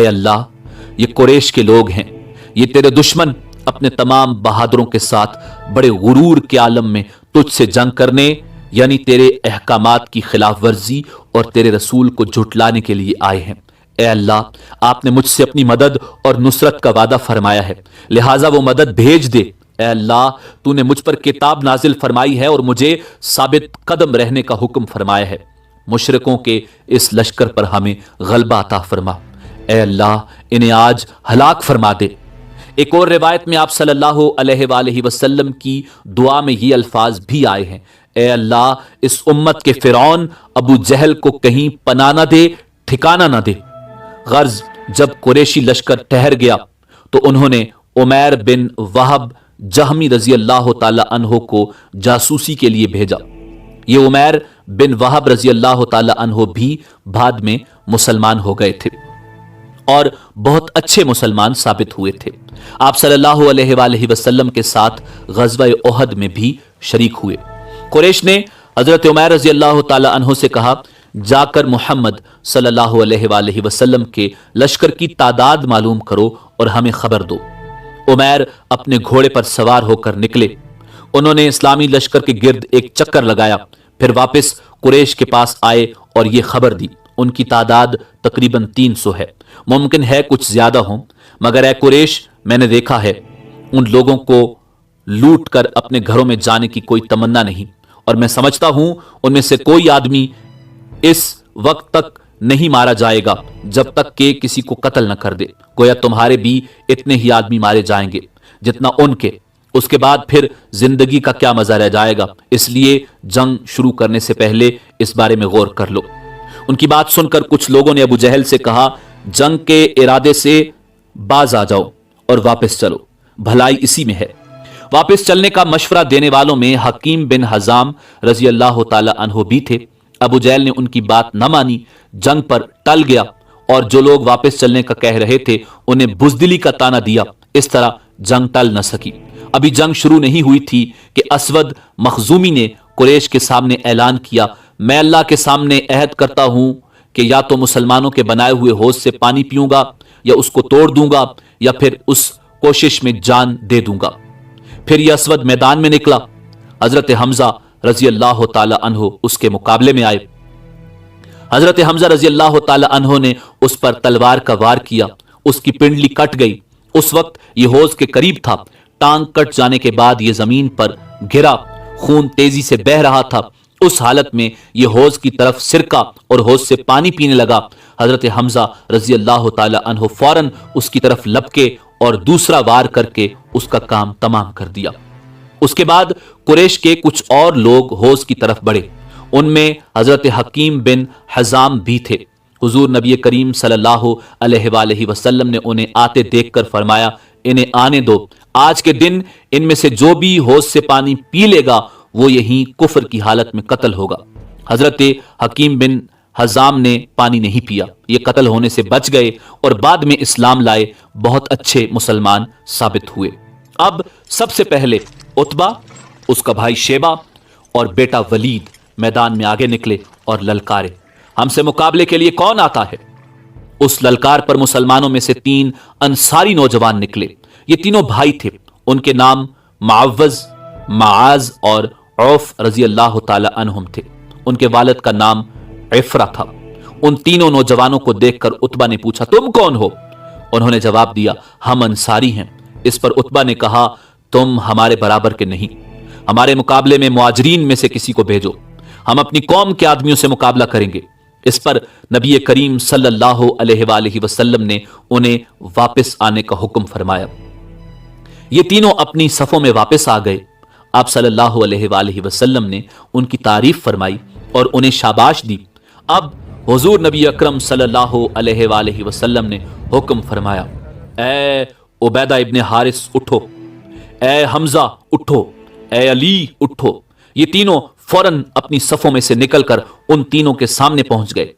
اے اللہ یہ قریش کے لوگ ہیں، یہ تیرے دشمن اپنے تمام بہادروں کے ساتھ بڑے غرور کے عالم میں تجھ سے جنگ کرنے یعنی تیرے احکامات کی خلاف ورزی اور تیرے رسول کو جھٹلانے کے لیے آئے ہیں۔ اے اللہ آپ نے مجھ سے اپنی مدد اور نصرت کا وعدہ فرمایا ہے، لہٰذا وہ مدد بھیج دے۔ اے اللہ تو نے مجھ پر کتاب نازل فرمائی ہے اور مجھے ثابت قدم رہنے کا حکم فرمایا ہے، مشرکوں کے اس لشکر پر ہمیں غلبہ عطا فرما۔ اے اللہ انہیں آج ہلاک فرما دے۔ ایک اور روایت میں آپ صلی اللہ علیہ وآلہ وسلم کی دعا میں یہ الفاظ بھی آئے ہیں، اے اللہ اس امت کے فرعون ابو جہل کو کہیں پناہ نہ دے، ٹھکانہ نہ دے۔ غرض جب قریشی لشکر ٹھہر گیا تو انہوں نے عمیر بن وہب جہمی رضی اللہ تعالی عنہ کو جاسوسی کے لیے بھیجا۔ یہ عمیر بن وہب رضی اللہ تعالی عنہ بھی بعد میں مسلمان ہو گئے تھے اور بہت اچھے مسلمان ثابت ہوئے تھے۔ آپ صلی اللہ علیہ وآلہ وسلم کے ساتھ غزوہ احد میں بھی شریک ہوئے۔ قریش نے حضرت عمیر رضی اللہ تعالی عنہ سے کہا جا کر محمد صلی اللہ علیہ وآلہ وسلم کے لشکر کی تعداد معلوم کرو اور ہمیں خبر دو۔ عمیر اپنے گھوڑے پر سوار ہو کر نکلے، انہوں نے اسلامی لشکر کے گرد ایک چکر لگایا، پھر واپس قریش کے پاس آئے اور یہ خبر دی ان کی تعداد تقریباً 300 ہے، ممکن ہے کچھ زیادہ ہوں، مگر اے قریش میں نے دیکھا ہے ان لوگوں کو لوٹ کر اپنے گھروں میں جانے کی کوئی تمنا نہیں، اور میں سمجھتا ہوں ان میں سے کوئی آدمی اس وقت تک نہیں مارا جائے گا جب تک کہ کسی کو قتل نہ کر دے، گویا تمہارے بھی اتنے ہی آدمی مارے جائیں گے جتنا ان کے، اس کے بعد پھر زندگی کا کیا مزہ رہ جائے گا، اس لیے جنگ شروع کرنے سے پہلے اس بارے میں غور کر لو۔ ان کی بات سن کر کچھ لوگوں نے ابو جہل سے کہا جنگ کے ارادے سے باز آ جاؤ اور واپس چلو، بھلائی اسی میں ہے۔ واپس چلنے کا مشورہ دینے والوں میں حکیم بن حزام رضی اللہ تعالی عنہ بھی تھے۔ ابو جہل نے ان کی بات نہ مانی، جنگ پر ٹل گیا اور جو لوگ واپس چلنے کا کہہ رہے تھے انہیں بزدلی کا تانا دیا، اس طرح جنگ ٹل نہ سکی۔ ابھی جنگ شروع نہیں ہوئی تھی کہ اسود مخزومی نے قریش کے سامنے اعلان کیا میں اللہ کے سامنے عہد کرتا ہوں کہ یا تو مسلمانوں کے بنائے ہوئے حوض سے پانی پیوں گا یا اس کو توڑ دوں گا یا پھر اس کوشش میں جان دے دوں گا۔ پھر یہ اسود میدان میں نکلا، حضرت حمزہ رضی اللہ تعالی عنہ اس کے مقابلے میں آئے۔ حضرت حمزہ رضی اللہ تعالی عنہ نے اس پر تلوار کا وار کیا، اس کی پنڈلی کٹ گئی۔ اس وقت یہ حوض کے قریب تھا، ٹانگ کٹ جانے کے بعد یہ زمین پر گرا، خون تیزی سے بہ رہا تھا۔ اس حالت میں یہ حوض کی طرف سرکا اور حوض سے پانی پینے لگا۔ حضرت حمزہ رضی اللہ تعالی عنہ فوراً اس کی طرف لپکے اور دوسرا وار کر کے اس کا کام تمام کر دیا۔ اس کے بعد قریش کے کچھ اور لوگ حوض کی طرف بڑھے، ان میں حضرت حکیم بن حزام بھی تھے۔ حضور نبی کریم صلی اللہ علیہ وآلہ وسلم نے انہیں آتے دیکھ کر فرمایا انہیں آنے دو، آج کے دن ان میں سے جو بھی حوض سے پانی پی لے گا وہ یہیں کفر کی حالت میں قتل ہوگا۔ حضرت حکیم بن حزام نے پانی نہیں پیا، یہ قتل ہونے سے بچ گئے اور بعد میں اسلام لائے، بہت اچھے مسلمان ثابت ہوئے۔ اب سب سے پہلے عتبہ، اس کا بھائی شیبہ اور بیٹا ولید میدان میں آگے نکلے اور للکارے ہم سے مقابلے کے لیے کون آتا ہے؟ اس للکار پر مسلمانوں میں سے 3 انصاری نوجوان نکلے، یہ تینوں بھائی تھے، ان کے نام معوذ، معاذ اور عوف رضی اللہ تعالی عنہم تھے، ان کے والد کا نام عفرہ تھا۔ ان تینوں نوجوانوں کو دیکھ کر عتبہ نے پوچھا تم کون ہو؟ انہوں نے جواب دیا ہم انصاری ہیں۔ اس پر عتبہ نے کہا تم ہمارے برابر کے نہیں، ہمارے مقابلے میں مہاجرین میں سے کسی کو بھیجو، ہم اپنی قوم کے آدمیوں سے مقابلہ کریں گے۔ اس پر نبی کریم صلی اللہ علیہ وآلہ وسلم نے انہیں واپس آنے کا حکم فرمایا۔ یہ تینوں اپنی صفوں میں واپس آ گئے۔ آپ صلی اللہ علیہ وآلہ وسلم نے ان کی تعریف فرمائی اور انہیں شاباش دی۔ اب حضور نبی اکرم صلی اللہ علیہ وآلہ وسلم نے حکم فرمایا اے عبیدہ ابن حارث اٹھو، اے حمزہ اٹھو، اے علی اٹھو۔ یہ تینوں فوراً اپنی صفوں میں سے نکل کر ان تینوں کے سامنے پہنچ گئے۔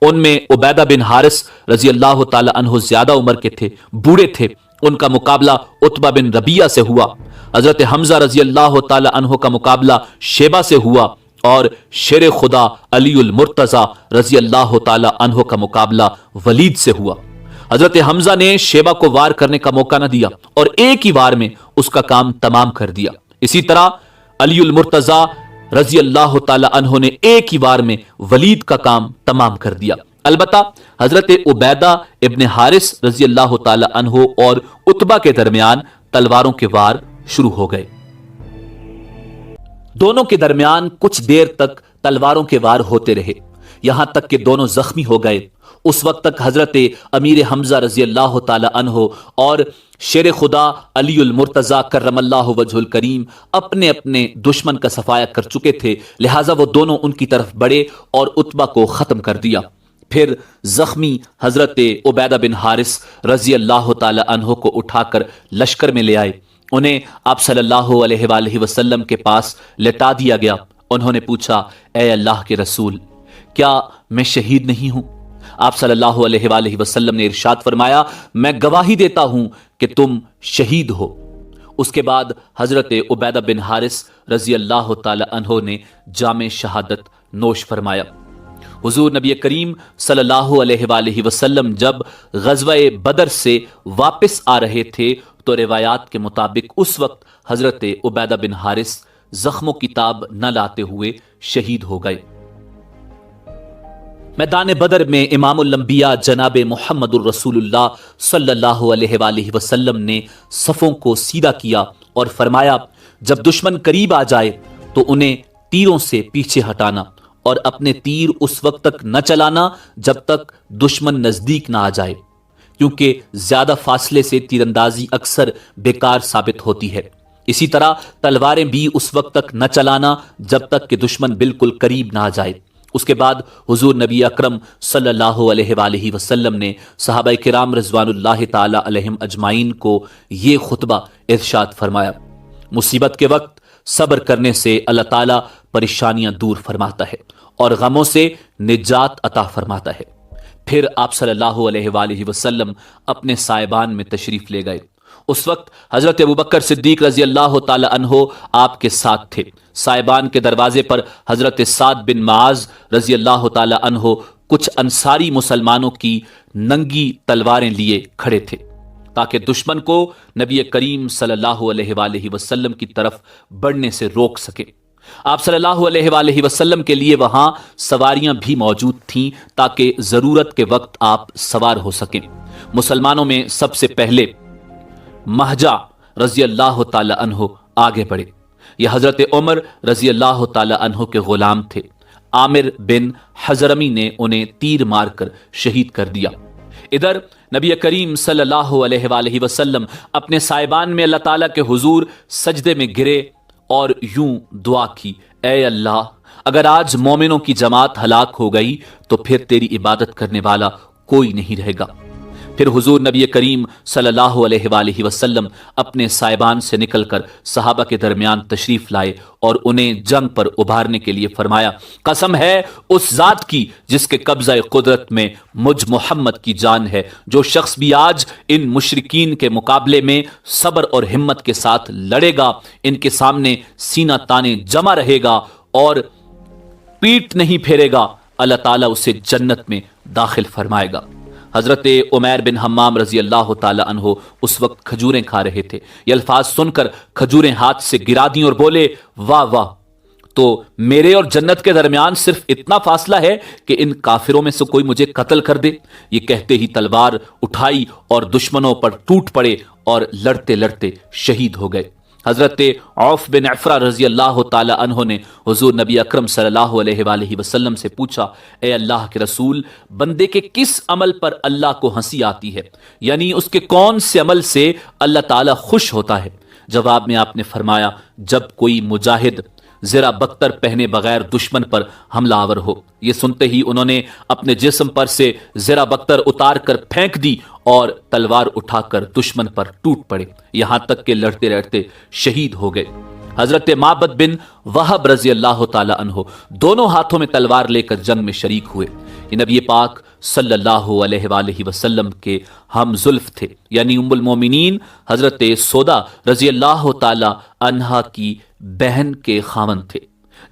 ان میں عبیدہ بن حارث رضی اللہ تعالی عنہ زیادہ عمر کے تھے، بوڑھے تھے، ان کا مقابلہ عتبہ بن ربیعہ سے ہوا۔ حضرت حمزہ رضی اللہ تعالی عنہ کا مقابلہ شیبہ سے ہوا اور شیر خدا علی المرتضی رضی اللہ تعالی عنہ کا مقابلہ ولید سے ہوا۔ حضرت حمزہ نے شیبہ کو وار کرنے کا موقع نہ دیا اور ایک ہی وار میں اس کا کام تمام کر دیا۔ اسی طرح علی المرتضی رضی اللہ تعالی عنہ نے ایک ہی وار میں ولید کا کام تمام کر دیا۔ البتہ حضرت عبیدہ ابن حارث رضی اللہ تعالی عنہ اور عتبہ کے درمیان تلواروں کے وار شروع ہو گئے۔ دونوں کے درمیان کچھ دیر تک تلواروں کے وار ہوتے رہے، یہاں تک کہ دونوں زخمی ہو گئے۔ اس وقت تک حضرت امیر حمزہ رضی اللہ تعالی عنہ اور شیر خدا علی المرتضی کرم اللہ وجہ الکریم اپنے اپنے دشمن کا صفایا کر چکے تھے، لہٰذا وہ دونوں ان کی طرف بڑھے اور عتبہ کو ختم کر دیا۔ پھر زخمی حضرت عبیدہ بن حارث رضی اللہ تعالی عنہ کو اٹھا کر لشکر میں لے آئے، انہیں آپ صلی اللہ علیہ وآلہ وسلم کے پاس لٹا دیا گیا۔ انہوں نے پوچھا، اے اللہ کے رسول، کیا میں شہید نہیں ہوں؟ آپ صلی اللہ علیہ وآلہ وسلم نے ارشاد فرمایا، میں گواہی دیتا ہوں کہ تم شہید ہو۔ اس کے بعد حضرت عبیدہ بن حارث رضی اللہ تعالی عنہ نے جام شہادت نوش فرمایا۔ حضور نبی کریم صلی اللہ علیہ وآلہ وسلم جب غزوہ بدر سے واپس آ رہے تھے تو روایات کے مطابق اس وقت حضرت عبیدہ بن حارث زخموں کی تاب نہ لاتے ہوئے شہید ہو گئے۔ میدان بدر میں امام الانبیاء جناب محمد الرسول اللہ صلی اللہ علیہ وآلہ وسلم نے صفوں کو سیدھا کیا اور فرمایا، جب دشمن قریب آ جائے تو انہیں تیروں سے پیچھے ہٹانا اور اپنے تیر اس وقت تک نہ چلانا جب تک دشمن نزدیک نہ آ جائے، کیونکہ زیادہ فاصلے سے تیر اندازی اکثر بیکار ثابت ہوتی ہے۔ اسی طرح تلواریں بھی اس وقت تک نہ چلانا جب تک کہ دشمن بالکل قریب نہ آ جائے۔ اس کے بعد حضور نبی اکرم صلی اللہ علیہ وآلہ وسلم نے صحابہ کرام رضوان اللہ تعالی علیہم اجمعین کو یہ خطبہ ارشاد فرمایا، مصیبت کے وقت صبر کرنے سے اللہ تعالیٰ پریشانیاں دور فرماتا ہے اور غموں سے نجات عطا فرماتا ہے۔ پھر آپ صلی اللہ علیہ وآلہ وسلم اپنے سائبان میں تشریف لے گئے۔ اس وقت حضرت ابوبکر صدیق رضی اللہ تعالی عنہ آپ کے ساتھ تھے۔ سائبان کے دروازے پر حضرت سعد بن معاذ رضی اللہ تعالی عنہ کچھ انصاری مسلمانوں کی ننگی تلواریں لیے کھڑے تھے تاکہ دشمن کو نبی کریم صلی اللہ علیہ وآلہ وسلم کی طرف بڑھنے سے روک سکے۔ آپ صلی اللہ علیہ وآلہ وسلم کے لیے وہاں سواریاں بھی موجود تھیں تاکہ ضرورت کے وقت آپ سوار ہو سکیں۔ مسلمانوں میں سب سے پہلے مہجہ رضی اللہ تعالی عنہ آگے بڑھے۔ یہ حضرت عمر رضی اللہ تعالی عنہ کے غلام تھے۔ عامر بن حضرمی نے انہیں تیر مار کر شہید کر دیا۔ ادھر نبی کریم صلی اللہ علیہ وآلہ وسلم اپنے سائبان میں اللہ تعالیٰ کے حضور سجدے میں گرے اور یوں دعا کی، اے اللہ، اگر آج مومنوں کی جماعت ہلاک ہو گئی تو پھر تیری عبادت کرنے والا کوئی نہیں رہے گا۔ پھر حضور نبی کریم صلی اللہ علیہ وآلہ وسلم اپنے سائبان سے نکل کر صحابہ کے درمیان تشریف لائے اور انہیں جنگ پر ابھارنے کے لیے فرمایا، قسم ہے اس ذات کی جس کے قبضہ قدرت میں مجھ محمد کی جان ہے، جو شخص بھی آج ان مشرکین کے مقابلے میں صبر اور ہمت کے ساتھ لڑے گا، ان کے سامنے سینہ تانے جمع رہے گا اور پیٹ نہیں پھیرے گا، اللہ تعالیٰ اسے جنت میں داخل فرمائے گا۔ حضرت عمیر بن حمام رضی اللہ تعالی عنہ اس وقت کھجوریں کھا رہے تھے۔ یہ الفاظ سن کر کھجوریں ہاتھ سے گرا دیں اور بولے، واہ واہ، تو میرے اور جنت کے درمیان صرف اتنا فاصلہ ہے کہ ان کافروں میں سے کوئی مجھے قتل کر دے۔ یہ کہتے ہی تلوار اٹھائی اور دشمنوں پر ٹوٹ پڑے اور لڑتے لڑتے شہید ہو گئے۔ حضرت عوف بن عفرہ رضی اللہ تعالی عنہ نے حضور نبی اکرم صلی اللہ علیہ وآلہ وسلم سے پوچھا، اے اللہ کے رسول، بندے کے کس عمل پر اللہ کو ہنسی آتی ہے، یعنی اس کے کون سے عمل سے اللہ تعالیٰ خوش ہوتا ہے؟ جواب میں آپ نے فرمایا، جب کوئی مجاہد زرہ بختر پہنے بغیر دشمن پر حملہ آور ہو۔ یہ سنتے ہی انہوں نے اپنے جسم پر سے زرہ بختر اتار کر پھینک دی اور تلوار اٹھا کر دشمن پر ٹوٹ پڑے، یہاں تک کہ لڑتے لڑتے شہید ہو گئے۔ حضرت معبد بن وہب رضی اللہ تعالی عنہ دونوں ہاتھوں میں تلوار لے کر جنگ میں شریک ہوئے۔ یہ نبی پاک صلی اللہ علیہ وآلہ وسلم کے ہم زلف تھے، یعنی ام المومنین حضرت سودا رضی اللہ تعالی عنہا کی بہن کے خاوند تھے۔